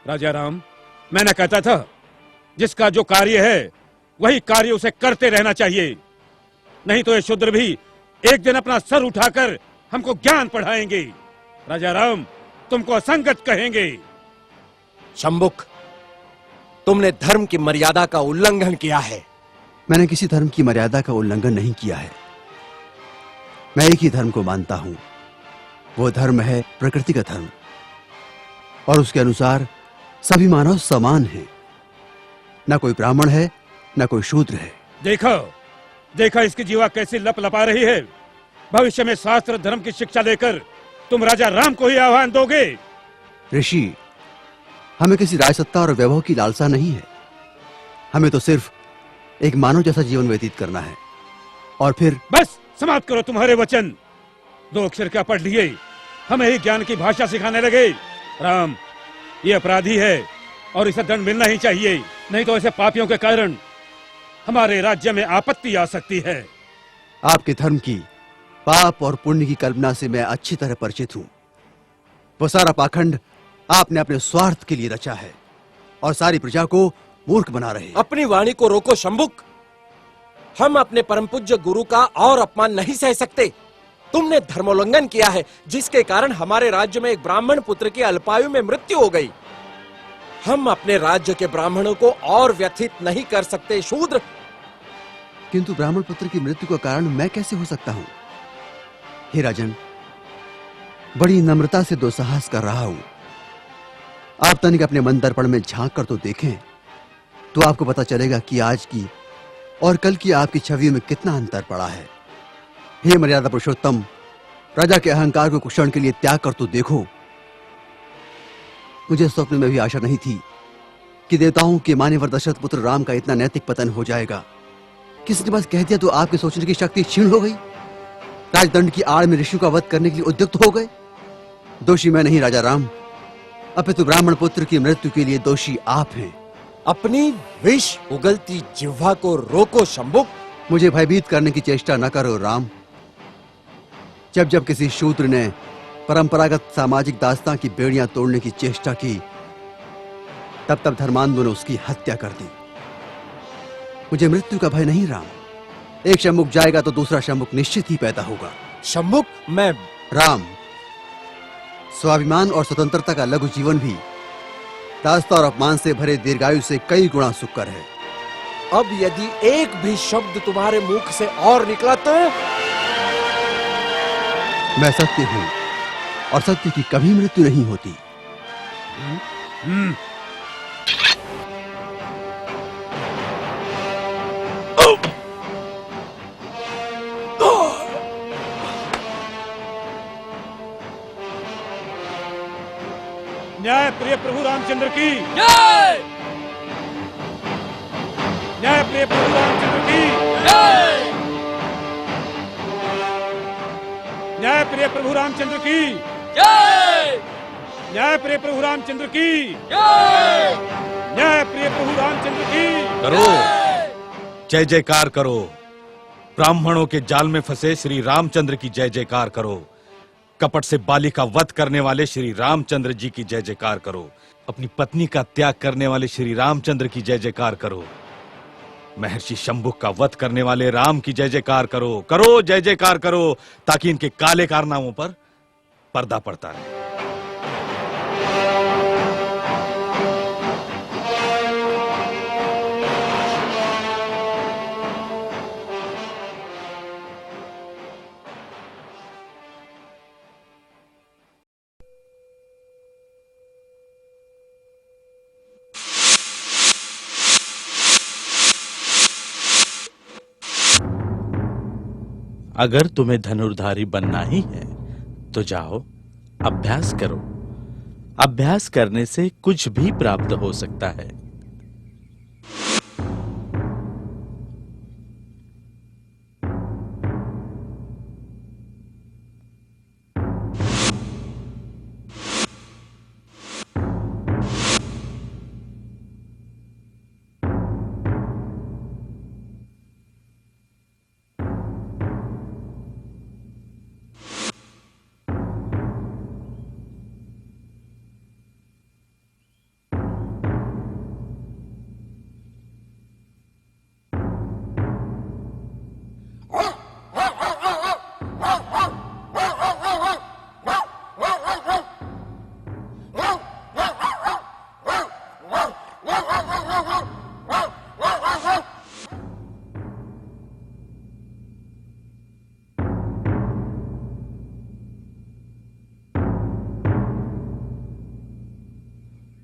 राजा राम, मैंने कहता था जिसका जो कार्य है वही कार्य उसे करते रहना चाहिए, नहीं तो ये शूद्र भी एक दिन अपना सर उठाकर हमको ज्ञान पढ़ाएंगे। राजा राम, तुमको असंगत कहेंगे। शंभुक, तुमने धर्म की मर्यादा का उल्लंघन किया है। मैंने किसी धर्म की मर्यादा का उल्लंघन नहीं किया है। मैं एक ही धर्म को मानता हूं, वो धर्म है प्रकृति का धर्म, और उसके अनुसार सभी मानव समान हैं। ना कोई ब्राह्मण है, ना कोई शूद्र है। देखो देखो इसकी जीवा कैसी लपलपा रही है। भविष्य में शास्त्र धर्म की शिक्षा लेकर तुम राजा राम को ही आह्वान दोगे। ऋषि, हमें किसी राजसत्ता और वैभव की लालसा नहीं है। हमें तो सिर्फ एक मानव जैसा जीवन व्यतीत करना है। और फिर बस समाप्त करो तुम्हारे वचन। 2 अक्षर क्या पढ़ लिए, हमें ही ज्ञान की भाषा सिखाने लगे। राम, ये अपराधी है और इसे दंड मिलना ही चाहिए, नहीं तो ऐसे पापियों के कारण हमारे राज्य में आपत्ति आ सकती है। आपके धर्म की पाप और पुण्य की कल्पना से मैं अच्छी तरह परिचित हूं। वो सारा पाखंड आपने अपने स्वार्थ के लिए रचा है और सारी प्रजा को मूर्ख बना रहे हैं। अपनी वाणी को रोको शंभुक। हम अपने परम पूज्य गुरु का और अपमान नहीं सह सकते। तुमने धर्मोल्लंघन किया है, जिसके कारण हमारे राज्य में एक ब्राह्मण पुत्र की अल्पायु में मृत्यु हो गई। हम अपने राज्य के ब्राह्मणों को और व्यथित नहीं कर सकते शूद्र। किंतु ब्राह्मण पुत्र की मृत्यु का कारण मैं कैसे हो सकता हूं? हे राजन, बड़ी नम्रता से दुस्साहस कर रहा हूं। आप तनिक अपने मन दर्पण में झांक कर तो देखें, तो आपको पता चलेगा कि आज की और कल की आपकी छवि में कितना अंतर पड़ा है। हे मर्यादा पुरुषोत्तम, राजा के अहंकार को कुछ क्षण के लिए त्याग कर तो देखो। मुझे स्वप्न में भी आशा नहीं थी कि देवताओं के मान्यवर दशरथ पुत्र राम का इतना नैतिक पतन हो जाएगा। किसी ने बस कह दिया तो आपके सोचने की शक्ति क्षीण हो गई। राजदंड की आड़ में ऋषियों का वध करने के लिए उद्युक्त हो गए। दोषी मैं नहीं राजा राम, अपितु ब्राह्मण पुत्र की मृत्यु के लिए दोषी आप हैं। अपनी विष उगलती जिह्वा को रोको शंभुक। मुझे भयभीत करने की चेष्टा न करो राम। जब जब किसी शूद्र ने परंपरागत सामाजिक दास्तां की बेड़ियां तोड़ने की चेष्टा की, तब तब धर्मांधों ने उसकी हत्या कर दी। मुझे मृत्यु का भय नहीं राम। एक शंभुक जाएगा तो दूसरा शंभुक निश्चित ही पैदा होगा। शंभुक, मैं राम, स्वाभिमान और स्वतंत्रता का लघु जीवन भी दास्ता और अपमान से भरे दीर्घायु से कई गुना सुखकर है। अब यदि एक भी शब्द तुम्हारे मुख से और निकला तो मैं सत्य हूं और सत्य की कभी मृत्यु नहीं होती। न्याय प्रिय प्रभु रामचंद्र की जय। न्याय प्रिय प्रभु रामचंद्र की जय। न्याय प्रिय प्रभु रामचंद्र की जय। न्याय प्रिय प्रभु रामचंद्र की जय। न्याय प्रिय प्रभु रामचंद्र की करो, जय जयकार करो। ब्राह्मणों के जाल में फंसे श्री रामचंद्र की जय जयकार करो। कपट से बाली का वध करने वाले श्री रामचंद्र जी की जय जयकार करो। अपनी पत्नी का त्याग करने वाले श्री रामचंद्र की जय जयकार करो। महर्षि शंभुक का वध करने वाले राम की जय जयकार करो। करो, जय जयकार करो, ताकि इनके काले कारनामों पर पर्दा पड़ता रहे। अगर तुम्हें धनुर्धारी बनना ही है तो जाओ, अभ्यास करो। अभ्यास करने से कुछ भी प्राप्त हो सकता है।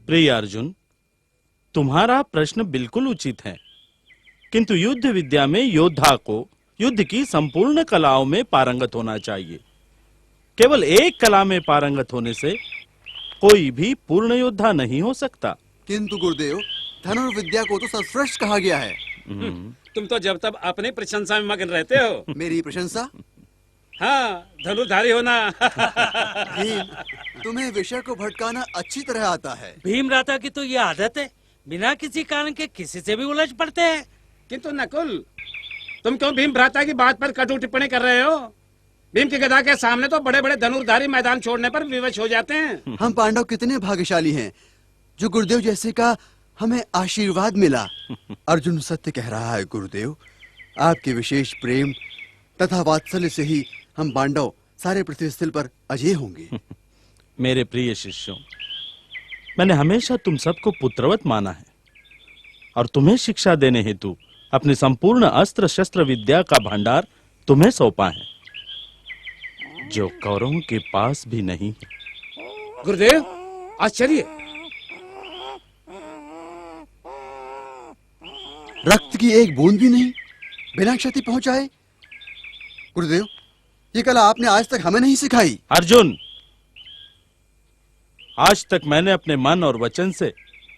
प्रिय अर्जुन, तुम्हारा प्रश्न बिल्कुल उचित है, किंतु युद्ध विद्या में योद्धा को युद्ध की संपूर्ण कलाओं में पारंगत होना चाहिए। केवल एक कला में पारंगत होने से कोई भी पूर्ण योद्धा नहीं हो सकता। किंतु गुरुदेव, धनुर्विद्या को तो सर्वश्रेष्ठ कहा गया है। तुम तो जब तब अपनी प्रशंसा में मगन रहते हो। मेरी प्रशंसा? हाँ, धनुर्धारी होना। भीम, तुम्हें विषय को भटकाना अच्छी तरह आता है। भीमराता की तो ये आदत है, बिना किसी कारण के किसी से भी उलझ पड़ते हैं। किंतु नकुल, तुम क्यों भीम भ्राता की बात पर कटु टिप्पणी कर रहे हो? भीम की गदा के सामने तो बड़े बड़े धनुर्धारी मैदान छोड़ने पर विवश हो जाते हैं। हम पांडव कितने भाग्यशाली हैं जो गुरुदेव जैसे का हमें आशीर्वाद मिला। अर्जुन सत्य कह रहा है गुरुदेव, आपके विशेष प्रेम तथा वात्सल्य से ही हम पांडव सारे पृथ्वी स्थल पर अजय होंगे। मेरे प्रिय शिष्यों, मैंने हमेशा तुम सबको पुत्रवत माना है और तुम्हें शिक्षा देने हेतु अपनी संपूर्ण अस्त्र शस्त्र विद्या का भंडार तुम्हें सौंपा है, जो कौरवों के पास भी नहीं है। गुरुदेव, आश्चर्य! रक्त की एक बूंद भी नहीं, बिना क्षति पहुंचाए। गुरुदेव, ये कला आपने आज तक हमें नहीं सिखाई। अर्जुन, आज तक मैंने अपने मन और वचन से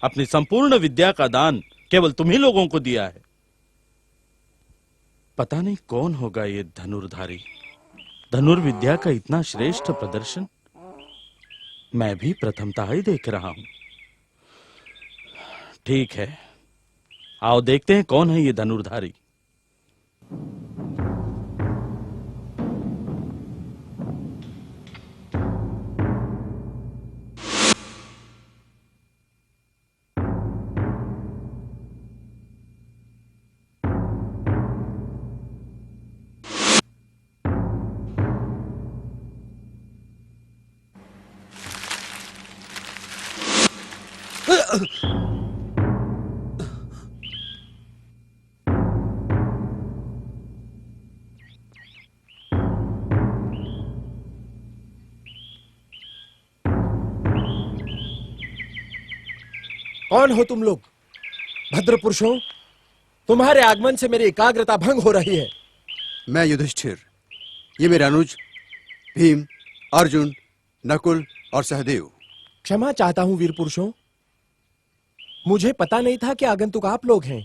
अपनी संपूर्ण विद्या का दान केवल तुम्ही लोगों को दिया है। पता नहीं कौन होगा ये धनुर्धारी। धनुर्विद्या का इतना श्रेष्ठ प्रदर्शन मैं भी प्रथमतः ही देख रहा हूं। ठीक है, आओ देखते हैं कौन है ये धनुर्धारी। कौन हो तुम लोग? भद्र पुरुषों, तुम्हारे आगमन से मेरी एकाग्रता भंग हो रही है। मैं युधिष्ठिर, ये मेरे अनुज भीम, अर्जुन, नकुल और सहदेव। क्षमा चाहता हूं वीर पुरुषों, मुझे पता नहीं था कि आगंतुक आप लोग हैं।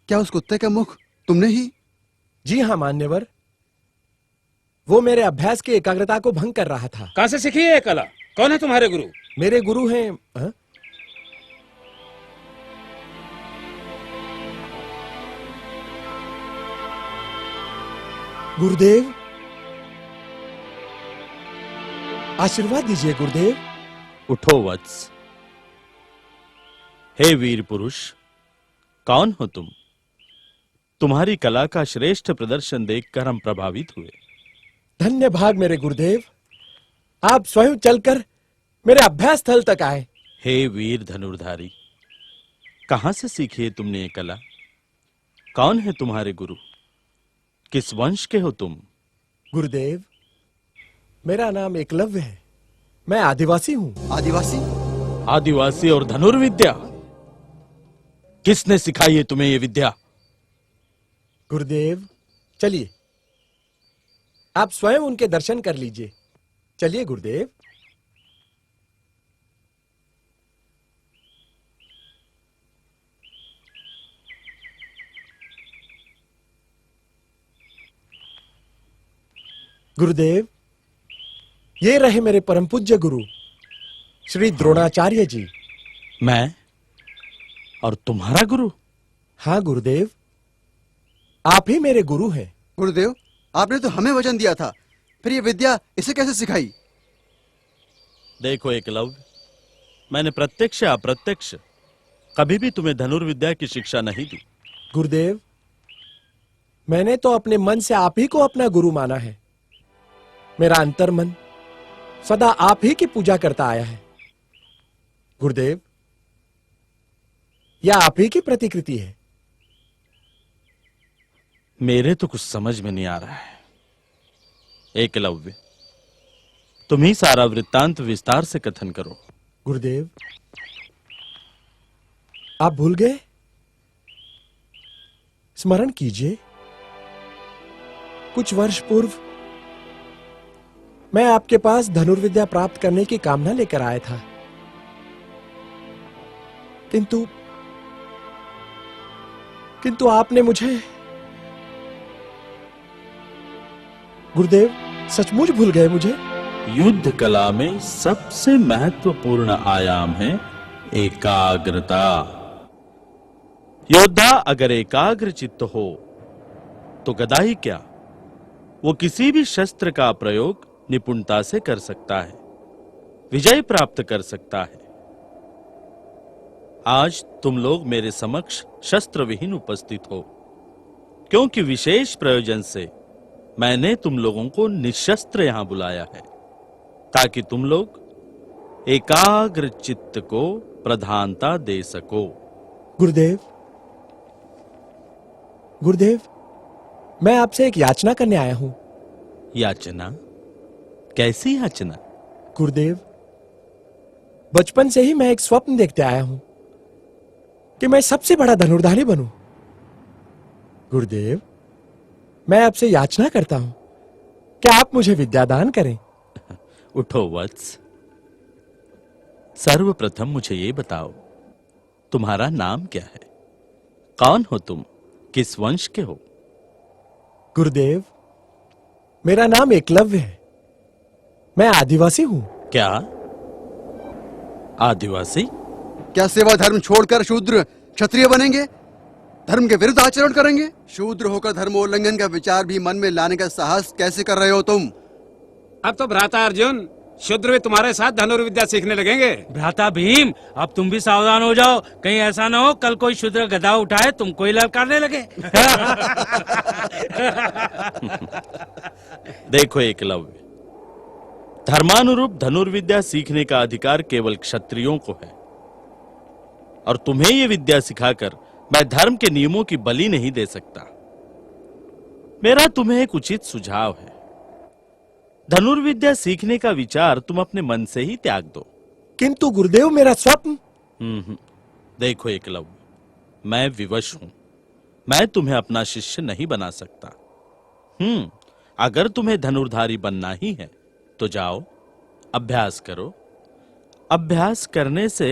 क्या उस कुत्ते का मुख तुमने ही? जी हाँ मान्यवर, वो मेरे अभ्यास की एकाग्रता को भंग कर रहा था। कहां से सीखी है ये कला? कौन है तुम्हारे गुरु? मेरे गुरु हैं गुरुदेव, आशीर्वाद दीजिए गुरुदेव। उठो वत्स। हे वीर पुरुष, कौन हो तुम? तुम्हारी कला का श्रेष्ठ प्रदर्शन देखकर हम प्रभावित हुए। धन्य भाग मेरे गुरुदेव, आप स्वयं चलकर मेरे अभ्यास स्थल तक आए। हे वीर धनुर्धारी, कहां से सीखी है तुमने ये कला? कौन है तुम्हारे गुरु? किस वंश के हो तुम? गुरुदेव, मेरा नाम एकलव्य है, मैं आदिवासी हूं। आदिवासी? आदिवासी और धनुर्विद्या? किसने सिखाई है तुम्हें ये विद्या? गुरुदेव, चलिए आप स्वयं उनके दर्शन कर लीजिए। चलिए गुरुदेव। गुरुदेव, ये रहे मेरे परम पूज्य गुरु श्री द्रोणाचार्य जी। मैं और तुम्हारा गुरु? हाँ गुरुदेव, आप ही मेरे गुरु हैं। गुरुदेव, आपने तो हमें वचन दिया था, फिर ये विद्या इसे कैसे सिखाई? देखो एकलव्य, मैंने प्रत्यक्ष या अप्रत्यक्ष कभी भी तुम्हें धनुर्विद्या की शिक्षा नहीं दी। गुरुदेव, मैंने तो अपने मन से आप ही को अपना गुरु माना है। मेरा अंतर्मन सदा आप ही की पूजा करता आया है। गुरुदेव, यह आप ही की प्रतिकृति है। मेरे तो कुछ समझ में नहीं आ रहा है। एकलव्य, तुम ही सारा वृत्तांत विस्तार से कथन करो। गुरुदेव, आप भूल गए? स्मरण कीजिए, कुछ वर्ष पूर्व मैं आपके पास धनुर्विद्या प्राप्त करने की कामना लेकर आया था, किंतु आपने मुझे, गुरुदेव सचमुच भूल गए मुझे? युद्ध कला में सबसे महत्वपूर्ण आयाम है एकाग्रता। योद्धा अगर एकाग्र चित्त हो तो गदा ही क्या, वो किसी भी शस्त्र का प्रयोग निपुणता से कर सकता है, विजय प्राप्त कर सकता है। आज तुम लोग मेरे समक्ष शस्त्र विहीन उपस्थित हो, क्योंकि विशेष प्रयोजन से मैंने तुम लोगों को निशस्त्र यहां बुलाया है, ताकि तुम लोग एकाग्र चित्त को प्रधानता दे सको। गुरुदेव, गुरुदेव, मैं आपसे एक याचना करने आया हूं। याचना? कैसी याचना? गुरुदेव, बचपन से ही मैं एक स्वप्न देखते आया हूं कि मैं सबसे बड़ा धनुर्धारी बनूं। गुरुदेव, मैं आपसे याचना करता हूं कि आप मुझे विद्यादान करें। उठो वत्स, सर्वप्रथम मुझे ये बताओ, तुम्हारा नाम क्या है? कौन हो तुम? किस वंश के हो? गुरुदेव, मेरा नाम एकलव्य है। मैं आदिवासी हूं। क्या? आदिवासी? क्या सेवा धर्म छोड़कर शूद्र क्षत्रिय बनेंगे? धर्म के विरुद्ध आचरण करेंगे? शूद्र होकर धर्मोल्लंघन का विचार भी मन में लाने का साहस कैसे कर रहे हो तुम? अब तो भ्राता अर्जुन, शूद्र भी तुम्हारे साथ धनुर्विद्या सीखने लगेंगे। भ्राता भीम, अब तुम भी सावधान हो जाओ, कहीं ऐसा ना हो कल कोई शूद्र गदा उठाए तुमको ही ललकारने लगे। देखो एकलव्य, धर्मानुरूप धनुर्विद्या सीखने का अधिकार केवल क्षत्रियों को है, और तुम्हें ये विद्या सिखाकर मैं धर्म के नियमों की बलि नहीं दे सकता। मेरा तुम्हें एक उचित सुझाव है, धनुर्विद्या सीखने का विचार तुम अपने मन से ही त्याग दो। किंतु गुरुदेव, मेरा स्वप्न। देखो एकलव्य, मैं विवश हूं, मैं तुम्हें अपना शिष्य नहीं बना सकता। अगर तुम्हें धनुर्धारी बनना ही है तो जाओ, अभ्यास करो। अभ्यास करने से